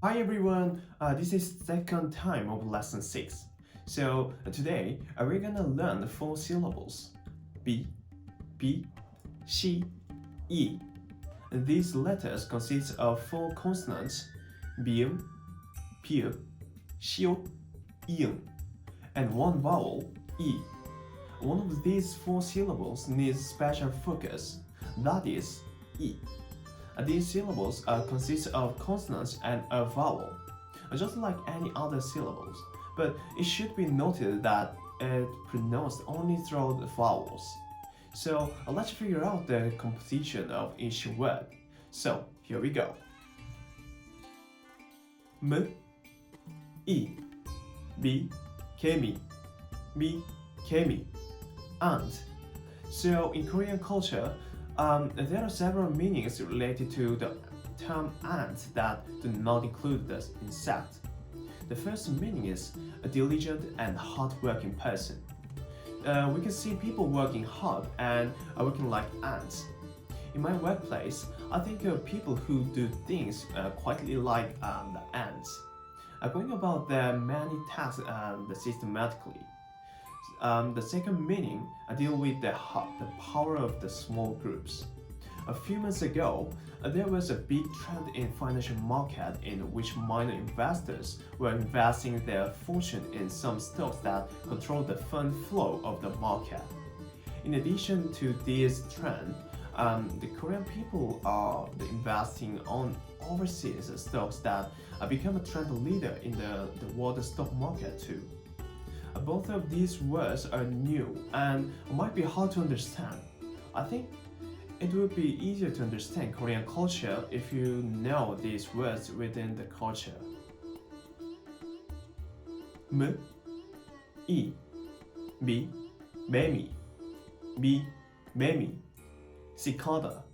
Hi everyone, this is second time of lesson 6. So today we're gonna learn the four syllables B, P, X, E. These letters consist of four consonants bium, piu, xiu, iu, and one vowel E. One of these four syllables needs special focus, that is E. These syllables consist of consonants and a vowel, just like any other syllables, but it should be noted that it pronounced only through the vowels. So let's figure out the composition of each word. So here we go. M, E, B, kemi, B, kemi, ant. So in Korean culture, there are several meanings related to the term ant that do not include the insect. The first meaning is a diligent and hard-working person. We can see people working hard and working like ants. In my workplace, I think of people who do things quietly like the ants, going about their many tasks systematically. The second meaning deal with the power of the small groups. A few months ago, there was a big trend in financial market in which minor investors were investing their fortune in some stocks that control the fund flow of the market. In addition to this trend, the Korean people are investing on overseas stocks that become a trend leader in the world stock market too. Both of these words are new and might be hard to understand. I think it would be easier to understand Korean culture if you know these words within the culture. M, E, B, 매미, B, 매미, cicada.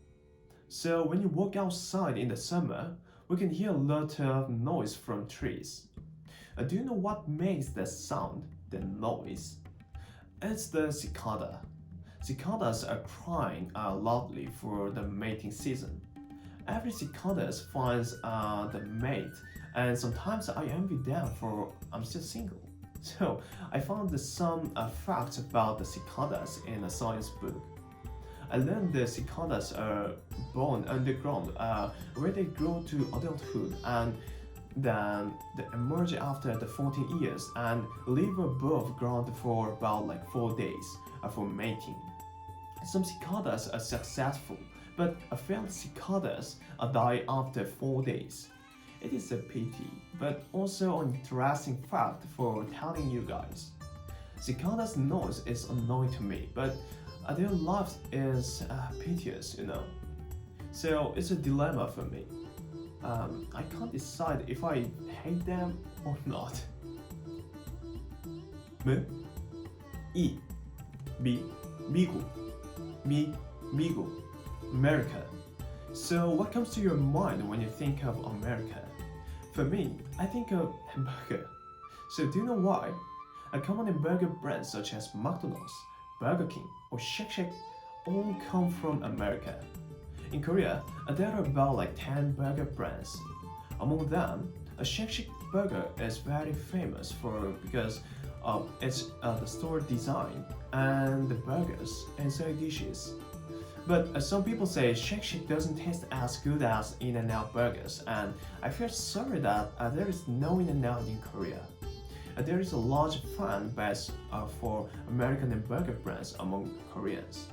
So when you walk outside in the summer, we can hear a lot of noise from trees. Do you know what makes that sound, the noise? It's the cicada. Cicadas are crying loudly for the mating season. Every cicada finds the mate, and sometimes I envy them for I'm still single. So I found some facts about the cicadas in a science book. I learned the cicadas are born underground, where they grow to adulthood and then they emerge after the 14 years and live above ground for about like 4 days for mating. Some cicadas are successful, but failed cicadas die after 4 days. It is a pity, but also an interesting fact for telling you guys. Cicadas' noise is annoying to me, but their life is piteous, you know. So it's a dilemma for me. I can't decide if I hate them or not. M, E, B, 미국, Mi, 미국, America. So what comes to your mind when you think of America? For me, I think of hamburger. So do you know why? A common hamburger brands such as McDonald's, Burger King, or Shake Shack all come from America. In Korea, there are about like 10 burger brands. Among them, a Shake Shack burger is very famous for because of its the store design and the burgers and side dishes. But some people say Shake Shack doesn't taste as good as In-N-Out burgers, and I feel sorry that there is no In-N-Out in Korea. There is a large fan base for American and burger brands among Koreans.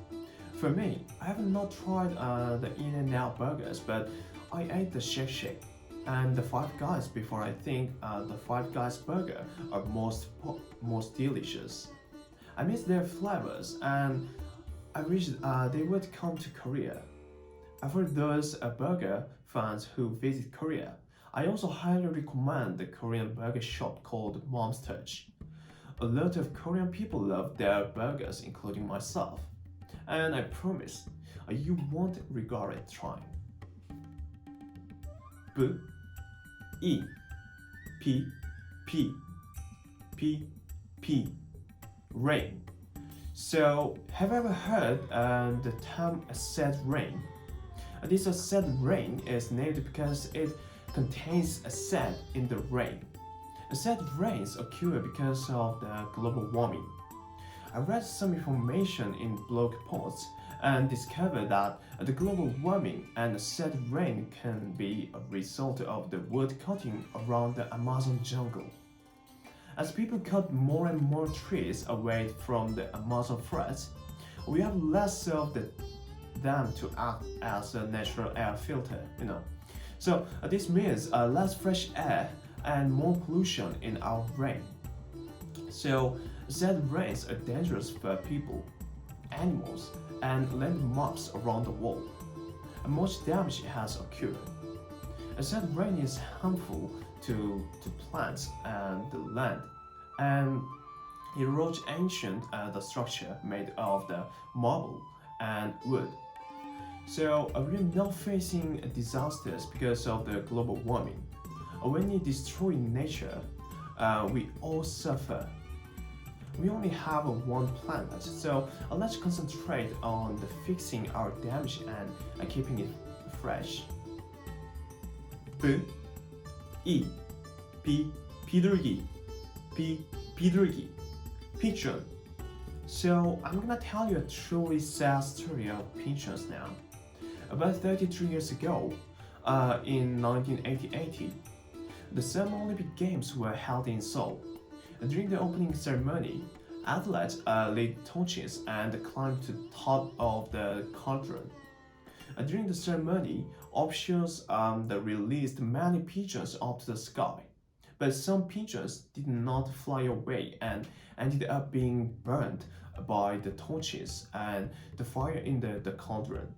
For me, I have not tried the In-N-Out burgers, but I ate the Shake Shack and the Five Guys before. I think the Five Guys burger are most delicious. I miss their flavors and I wish they would come to Korea. For those burger fans who visit Korea, I also highly recommend the Korean burger shop called Mom's Touch. A lot of Korean people love their burgers, including myself. And I promise you won't regret trying. B, E, P, P, P, P, rain. So, have you ever heard the term acid rain? This acid rain is named because it contains acid in the rain. Acid rains occur because of the global warming. I read some information in blog posts and discovered that the global warming and acid rain can be a result of the wood cutting around the Amazon jungle. As people cut more and more trees away from the Amazon forest, we have less of them to act as a natural air filter. So this means less fresh air and more pollution in our rain. So acid rains are dangerous for people, animals, and landmarks around the world. And much damage has occurred. Acid rain is harmful to plants and the land, and erodes ancient the structure made of the marble and wood. So we're now facing disasters because of the global warming. When you destroy nature, we all suffer. We only have one planet, so let's concentrate on the fixing our damage and keeping it fresh. B, E, P, 비둘기, P, 비둘기, pigeon. So I'm gonna tell you a truly sad story of pigeons now. About 33 years ago, in 1980, the Summer Olympic Games were held in Seoul. During the opening ceremony, athletes lit torches and climbed to the top of the cauldron. During the ceremony, officials released many pigeons up to the sky, but some pigeons did not fly away and ended up being burned by the torches and the fire in the cauldron.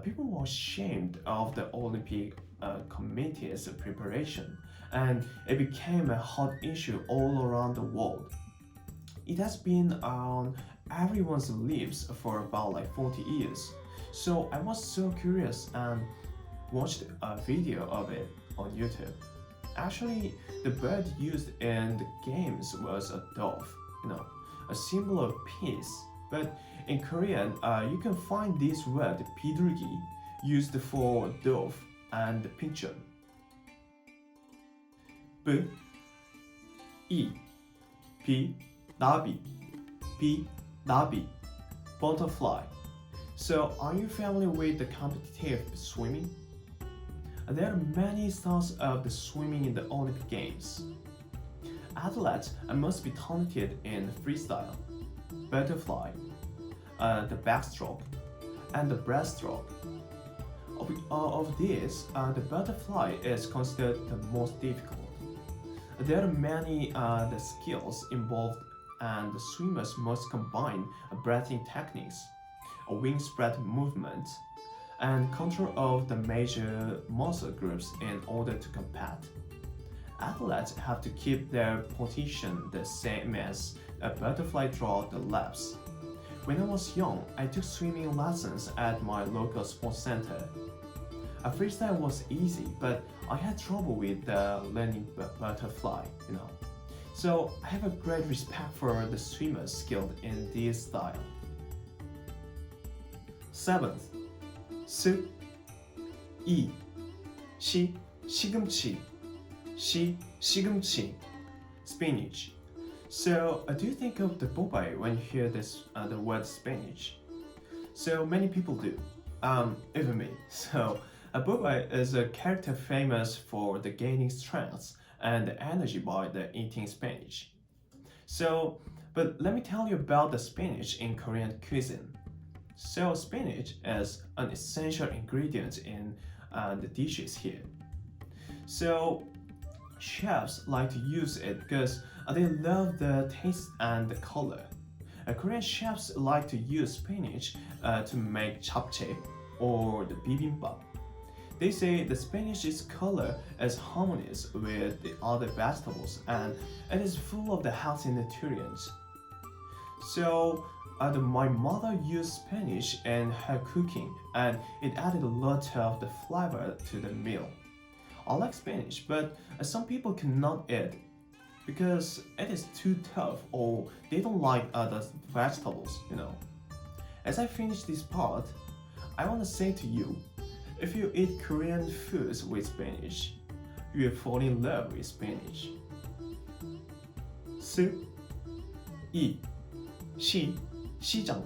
People were ashamed of the Olympic Committee's preparation, and it became a hot issue all around the world. It has been on everyone's lips for about 40 years, so I was so curious and watched a video of it on YouTube. Actually, the bird used in the games was a dove, a symbol of peace. But in Korean, you can find this word 비둘기 used for dove and pigeon. B, E, P, 나비, P, 나비, butterfly. So, are you familiar with the competitive swimming? There are many styles of the swimming in the Olympic Games. Athletes must be talented in freestyle, butterfly, the backstroke, and the breaststroke. Of these, the butterfly is considered the most difficult. There are many the skills involved, and the swimmers must combine breathing techniques, a wing spread movement, and control of the major muscle groups in order to compete. Athletes have to keep their position the same as a butterfly throughout the laps. When I was young, I took swimming lessons at my local sports center. Freestyle was easy, but I had trouble with learning butterfly. So I have a great respect for the swimmers skilled in this style. 7th, 스, 이, 시, 시금치, 시, 시금치, spinach. So do you think of the bobai when you hear the word spinach? So many people do, even me. So a bobai is a character famous for the gaining strength and energy by the eating spinach. So, but let me tell you about the spinach in Korean cuisine. So spinach is an essential ingredient in the dishes here. So chefs like to use it because they love the taste and the color. Korean chefs like to use spinach to make japchae or the bibimbap. They say the spinach's color is harmonious with the other vegetables and it is full of the healthy nutrients. So my mother used spinach in her cooking and it added a lot of the flavor to the meal. I like spinach, but some people cannot eat because it is too tough or they don't like other vegetables. As I finish this part, I want to say to you, if you eat Korean foods with spinach, you will fall in love with Spanish. 四、一、西、西长、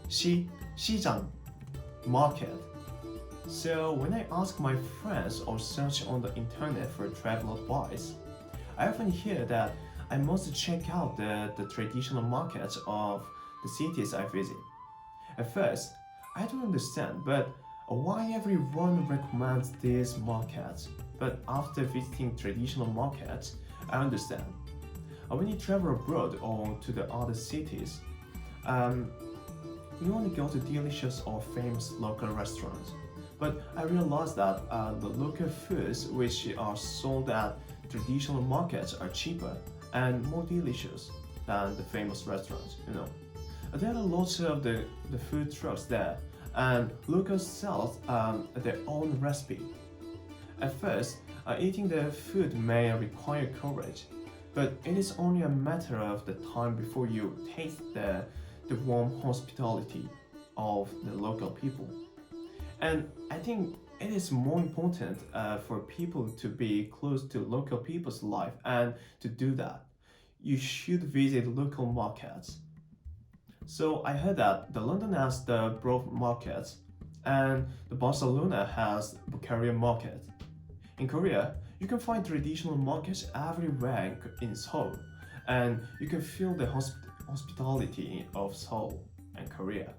西、西长 market. So when I ask my friends or search on the internet for travel advice, I often hear that I must check out the traditional markets of the cities I visit. At first, I don't understand, but why everyone recommends these markets. But after visiting traditional markets, I understand. When you travel abroad or to the other cities, you want to go to delicious or famous local restaurants. But I realized that the local foods which are sold at traditional markets are cheaper and more delicious than the famous restaurants, you know. There are lots of the food trucks there, and locals sell their own recipe. At first, eating the food may require courage, but it is only a matter of the time before you taste the warm hospitality of the local people. And I think it is more important for people to be close to local people's life, and to do that, you should visit local markets. So I heard that the London has the Broad Market, and the Barcelona has Bulgarian Market. In Korea, you can find traditional markets everywhere in Seoul, and you can feel the hospitality of Seoul and Korea.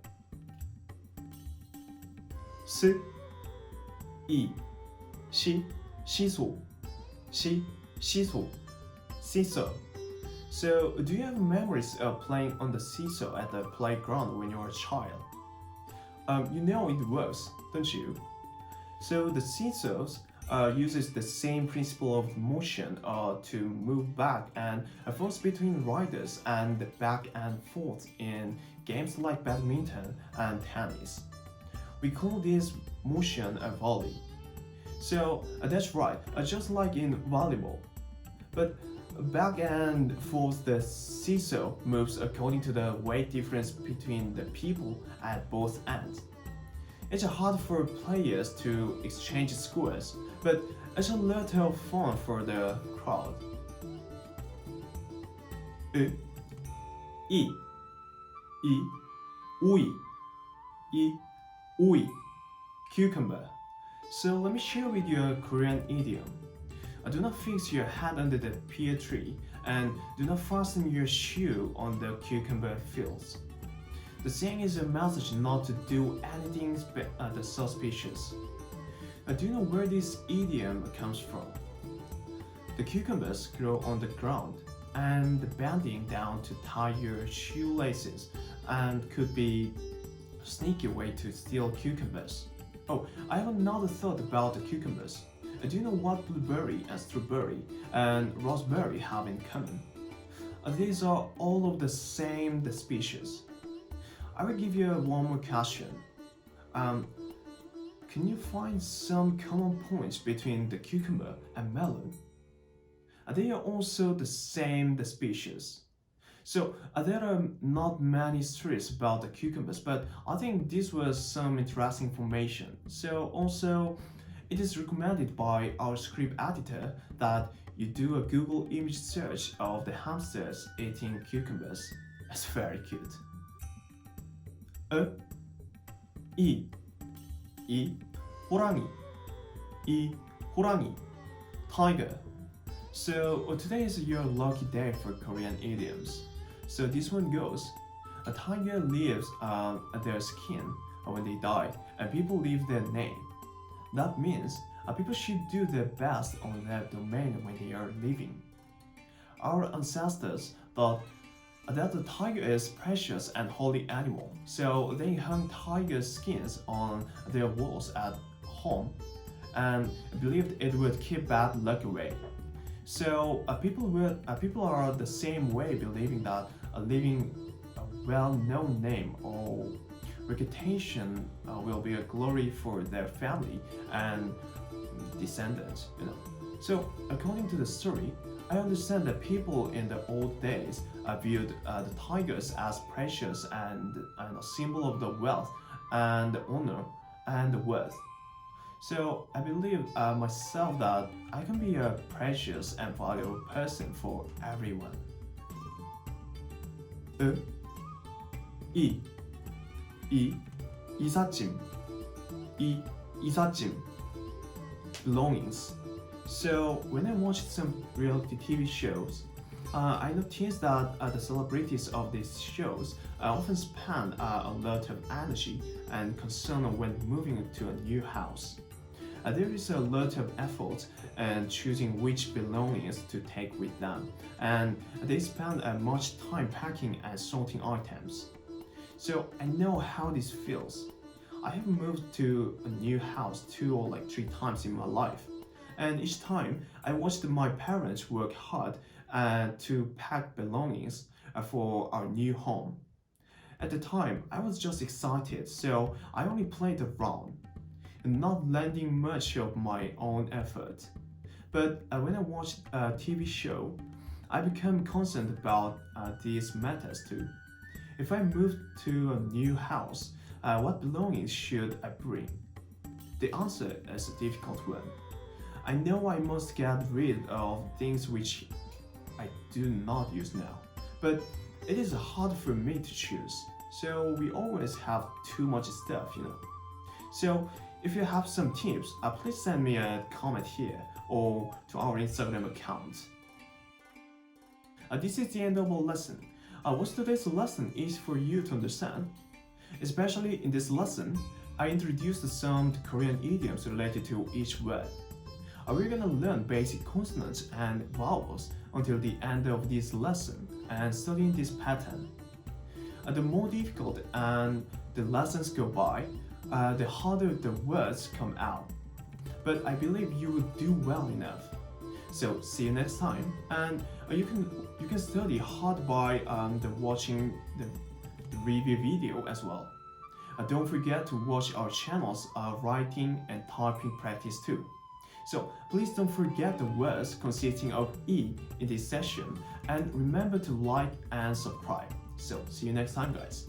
四、一、西、西俗、西、西俗、seesaw. So, do you have memories of playing on the seesaw at the playground when you were a child? You know it works, don't you? So the seesaws uses the same principle of motion to move back and forth between riders and back and forth in games like badminton and tennis. We call this motion a volley. So that's right, just like in volleyball. But back and forth, the seesaw moves according to the weight difference between the people at both ends. It's hard for players to exchange scores, but it's a lot of fun for the crowd. う、い、い、うい、い、うい、cucumber. So let me share with you a Korean idiom. Do not fix your head under the pear tree, and do not fasten your shoe on the cucumber fields. The saying is a message not to do anything suspicious. Do you know where this idiom comes from? The cucumbers grow on the ground, and bending down to tie your shoelaces and could be a sneaky way to steal cucumbers. Oh, I have another thought about the cucumbers. Do you know what blueberry and strawberry and raspberry have in common? These are all of the same species. I will give you one more question. Can you find some common points between the cucumber and melon? They are also the same species. So there are not many stories about the cucumbers, but I think this was some interesting information. So also, it is recommended by our script editor that you do a Google image search of the hamsters eating cucumbers. It's very cute. 이, 호랑이, 호랑이, tiger. So today is your lucky day for Korean idioms. So this one goes: a tiger leaves their skin when they die, and people leave their name. That means people should do their best on their domain when they are living. Our ancestors thought that the tiger is precious and holy animal, so they hung tiger skins on their walls at home and believed it would keep bad luck away. So people are the same way, believing that leaving a well-known name or reputation will be a glory for their family and descendants, you know. So according to the story, I understand that people in the old days viewed the tigers as precious and a symbol of the wealth and the honor and the worth. So I believe myself that I can be a precious and valuable person for everyone. 이, 이, 이삿짐, 이삿짐, belongings. So when I watched some reality TV shows, I noticed that the celebrities of these shows often spend a lot of energy and concern when moving to a new house. There is a lot of effort in choosing which belongings to take with them, and they spend much time packing and sorting items. So I know how this feels. I have moved to a new house 2 or 3 times in my life, and each time I watched my parents work hard to pack belongings for our new home. At the time, I was just excited, so I only played around, not lending much of my own effort. But when I watched a TV show, I became concerned about these matters too. If I moved to a new house, what belongings should I bring? The answer is a difficult one. I know I must get rid of things which I do not use now, but it is hard for me to choose. So we always have too much stuff, So if you have some tips, please send me a comment here or to our Instagram account. This is the end of our lesson. What today's lesson is for you to understand. Especially in this lesson, I introduced some Korean idioms related to each word. We're gonna learn basic consonants and vowels until the end of this lesson and studying this pattern. The more difficult and the lessons go by, the harder the words come out. But I believe you will do well enough. So see you next time, and you can study hard by watching the review video as well. Don't forget to watch our channels writing and typing practice too. So please don't forget the words consisting of E in this session, and remember to like and subscribe. So see you next time, guys.